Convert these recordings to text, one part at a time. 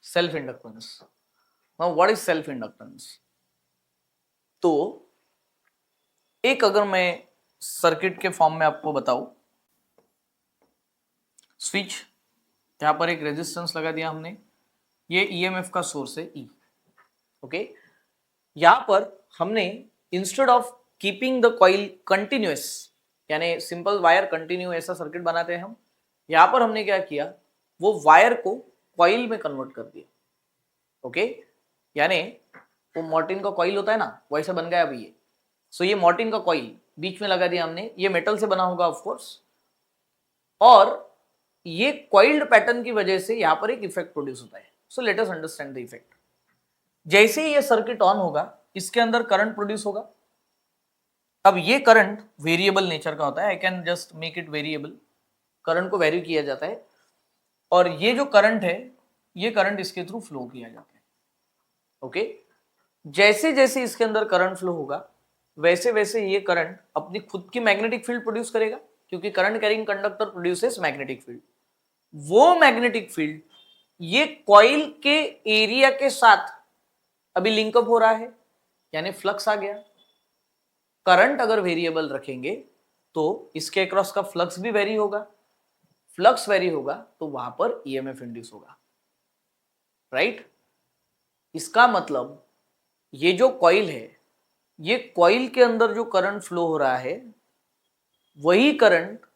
Self inductance. Now what is self inductance? तो एक अगर मैं सर्किट के फॉर्म में आपको बताऊं, स्विच, यहां पर एक रेजिस्टेंस लगा दिया हमने, ये ईएमएफ का सोर्स है ई। ओके, यहां पर हमने instead of keeping the coil continuous, यानी सिंपल वायर कंटिन्यू ऐसा सर्किट बनाते हैं हम, यहां पर हमने क्या किया, वो वायर को कॉइल में कन्वर्ट कर दिया। ओके, यानी वो मॉर्टिन का कॉइल होता है ना, वैसे बन गया अभी ये। सो ये मॉर्टिन का कॉइल बीच में लगा दिया हमने, ये मेटल से बना होगा ऑफ कोर्स, और ये कॉइल्ड पैटर्न की वजह से यहां पर एक इफेक्ट प्रोड्यूस होता है। So let us understand the effect. जैसे ही ये सर्किट ऑन होगा, इसके अंदर करंट प्रोड्यूस होगा। अब ये करंट वेरिएबल नेचर का होता है, I can just make it variable, current को वेरी किया जाता है, और ये जो करंट है, ये करंट इसके थ्रू फ्लो किया जाता है। ओके, जैसे जैसे इसके अंदर करंट फ्लो होगा, वैसे वैसे ये करंट अपनी खुद की मैग्नेटिक फील्ड प्रोड्यूस करेगा, क्योंकि current carrying conductor produces magnetic field. वो मैग्नेटिक फील्ड ये कॉइल के एरिया के साथ अभी लिंकअप हो रहा है, यानी फ्लक्स आ गया। करंट अगर वेरिएबल रखेंगे तो इसके अक्रॉस का फ्लक्स भी वेरी होगा, फ्लक्स वेरी होगा तो वहां पर ईएमएफ इंड्यूस होगा, राइट? इसका मतलब ये जो कॉइल है, ये कॉइल के अंदर जो करंट फ्लो हो रहा है, वही करंट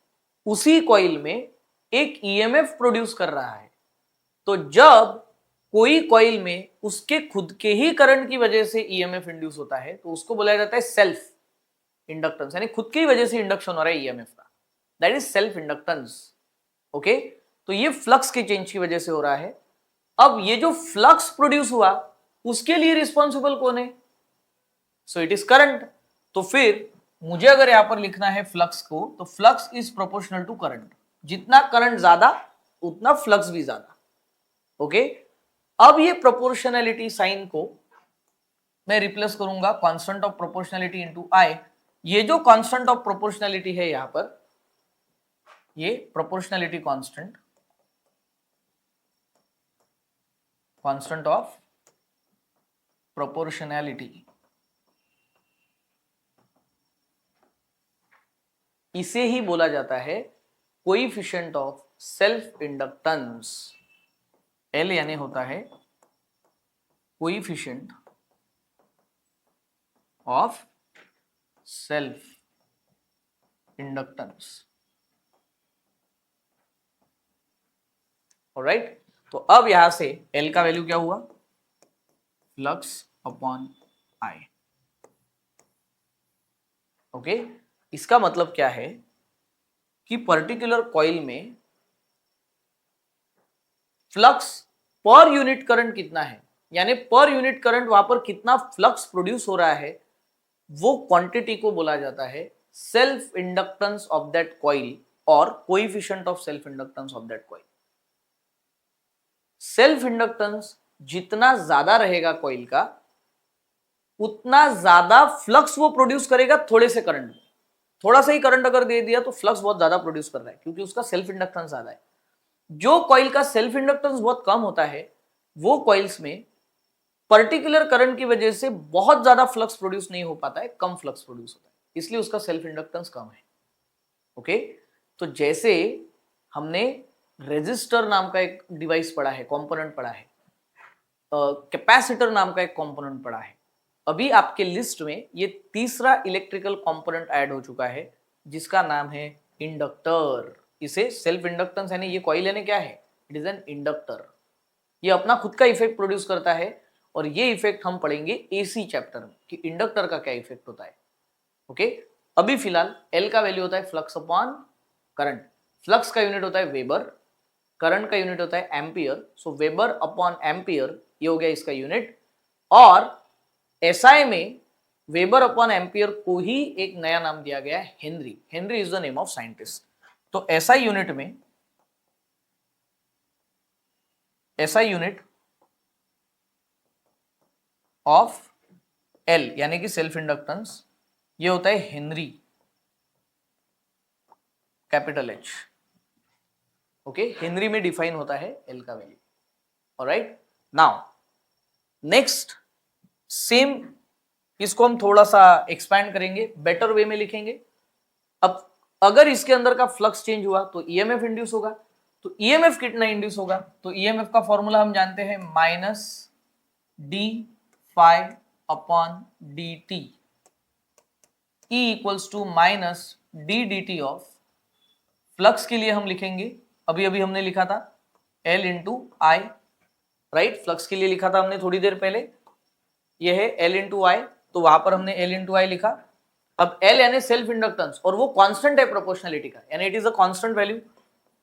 उसी कॉइल में एक ईएमएफ प्रोड्यूस कर रहा है। तो जब कोई कॉइल में उसके खुद के ही करंट की वजह से ईएमएफ इंड्यूस होता है, तो उसको बोला जाता है सेल्फ इंडक्टेंस, यानी खुद की वजह से इंडक्शन हो रहा है ईएमएफ का, that is self inductance. Okay, तो ये फ्लक्स के चेंज की वजह से हो रहा है। अब ये जो फ्लक्स प्रोड्यूस हुआ, उसके लिए रिस्पॉन्सिबल कौन है? So it is current. तो फिर मुझे अगर यहां पर लिखना है फ्लक्स को, तो flux is proportional to current. जितना करंट ज्यादा, उतना फ्लक्स भी ज्यादा। ओके, अब ये प्रोपोर्शनैलिटी साइन को मैं रिप्लेस करूंगा constant of proportionality into I. ये जो कांस्टेंट ऑफ प्रोपोर्शनैलिटी है यहां पर, ये proportionality constant, constant of proportionality, इसे ही बोला जाता है coefficient of self inductance. L यानी होता है coefficient of self inductance. Alright, तो अब यहां से एल का वैल्यू क्या हुआ? Flux upon I. ओके, इसका मतलब क्या है कि पर्टिकुलर कॉइल में फ्लक्स पर यूनिट करंट कितना है, यानी पर यूनिट करंट वहां पर कितना फ्लक्स प्रोड्यूस हो रहा है, वो क्वांटिटी को बोला जाता है self inductance of that coil और coefficient of self inductance of that coil. Self inductance जितना ज्यादा रहेगा कॉइल का, उतना ज्यादा फ्लक्स वो प्रोड्यूस करेगा थोड़े से करंट में। थोड़ा सा ही करंट अगर दे दिया तो फ्लक्स बहुत ज्यादा प्रोड्यूस कर रहा है, क्योंकि उसका सेल्फ इंडक्टेंस ज्यादा है। जो कॉइल का सेल्फ इंडक्टेंस बहुत कम होता है, वो कॉइल्स में पर्टिकुलर करंट की वजह से बहुत ज्यादा फ्लक्स प्रोड्यूस नहीं हो पाता है, कम फ्लक्स प्रोड्यूस होता है, इसलिए उसका सेल्फ इंडक्टेंस कम है। ओके, तो जैसे हमने रेजिस्टर नाम का एक डिवाइस पढ़ा है, कंपोनेंट पढ़ा है, कैपेसिटर नाम का एक कंपोनेंट पढ़ा है, अभी आपके लिस्ट में ये तीसरा इलेक्ट्रिकल कंपोनेंट ऐड हो चुका है, जिसका नाम है इंडक्टर। इसे सेल्फ इंडक्टेंस यानी ये कॉइल यानी क्या है, इट इज एन इंडक्टर। ये अपना खुद का इफेक्ट प्रोड्यूस करता है, और ये इफेक्ट हम पढ़ेंगे एसी चैप्टर में कि इंडक्टर का क्या इफेक्ट होता है। ओके, अभी फिलहाल एल का वैल्यू होता है फ्लक्स अपॉन करंट। फ्लक्स का यूनिट होता है वेबर, करंट का यूनिट होता है एम्पियर, सो वेबर अपॉन एम्पियर ये हो गया इसका यूनिट। और एसआई में वेबर अपॉन एम्पियर को ही एक नया नाम दिया गया है, Henry. Henry is the name of scientist. तो एसआई यूनिट में, एसआई यूनिट ऑफ एल यानी कि सेल्फ इंडक्टेंस, ये होता है Henry, capital H. Okay, Henry में डिफाइन होता है एल का value. Alright, now next same, इसको हम थोड़ा सा एक्सपैंड करेंगे, बेटर वे में लिखेंगे। अब अगर इसके अंदर का फ्लक्स चेंज हुआ तो ईएमएफ इंड्यूस होगा, तो ईएमएफ कितना इंड्यूस होगा, तो ईएमएफ का फॉर्मूला हम जानते हैं minus D phi upon D T, E equals to minus D D T of, flux के लिए हम लिखेंगे, अभी अभी हमने लिखा था L into I, right, flux के लिए लिखा था हमने थोड़ी देर पहले, यह है एल इंटू आई, तो वहां पर हमने एल इंटू आई लिखा। अब एल यानी सेल्फ इंडक्टेंस, और वो कांस्टेंट है प्रोपोर्शनलिटी का, यानी it is a constant value,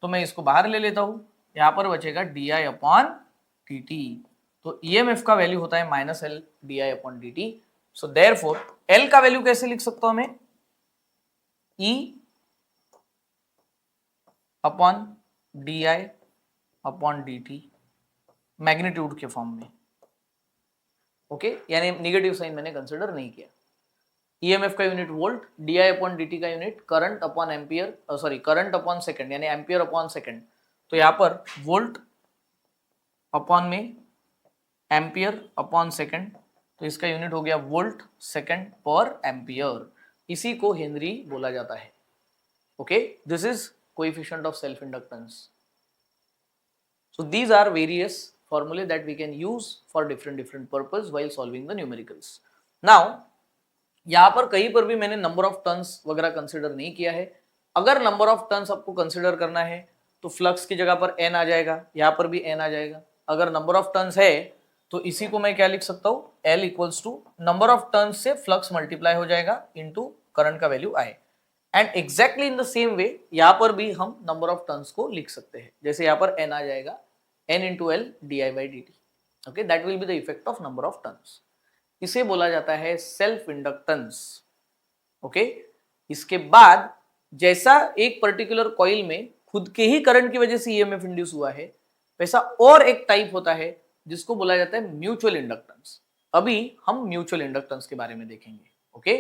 तो मैं इसको बाहर ले लेता हूं, यहां पर बचेगा D I upon T T, तो ईएमएफ का वैल्यू होता है minus L D I upon D T. So therefore L का वैल्यू कैसे लिख सकता हूं मैं, E upon D I upon D T, magnitude के फॉर्म में, ओके, यानी नेगेटिव साइन मैंने कंसिडर नहीं किया। ईएमएफ का unit volt, D I upon D T का unit current upon ampere, sorry current upon second, यानी एम्पियर अपॉन सेकंड, तो यहां पर वोल्ट अपॉन में एम्पियर अपॉन सेकंड, तो इसका यूनिट हो गया वोल्ट सेकंड पर एम्पियर, इसी को हेनरी बोला जाता है। Okay, this is coefficient of self inductance. So these are various formulae that we can use for different purpose while solving the numericals. Now यहाँ पर कहीं पर भी मैंने नंबर ऑफ टर्न्स वगैरह कंसिडर नहीं किया है। अगर नंबर ऑफ टर्न्स आपको कंसिडर करना है तो फ्लक्स की जगह पर n आ जाएगा, यहाँ पर भी n आ जाएगा। अगर नंबर ऑफ टर्न्स है तो इसी को मैं क्या लिख सकता हूँ, L equals to number of turns से फ्लक्स मल्टीप्लाई हो जाएगा इनटू करंट का वैल्यू आए। And exactly in the same way यहाँ पर भी हम नंबर ऑफ टर्न्स को लिख सकते हैं, जैसे यहाँ पर n आ जाएगा, n into L di by dt, okay, that will be the effect of number of turns. इसे बोला जाता है सेल्फ इंडक्टेंस। ओके, इसके बाद जैसा एक पर्टिकुलर कॉइल में खुद के ही करंट की वजह से ईएमएफ इंड्यूस हुआ है, वैसा और एक टाइप होता है जिसको बोला जाता है म्यूचुअल इंडक्टेंस। अभी हम म्यूचुअल इंडक्टेंस के बारे में देखेंगे। ओके,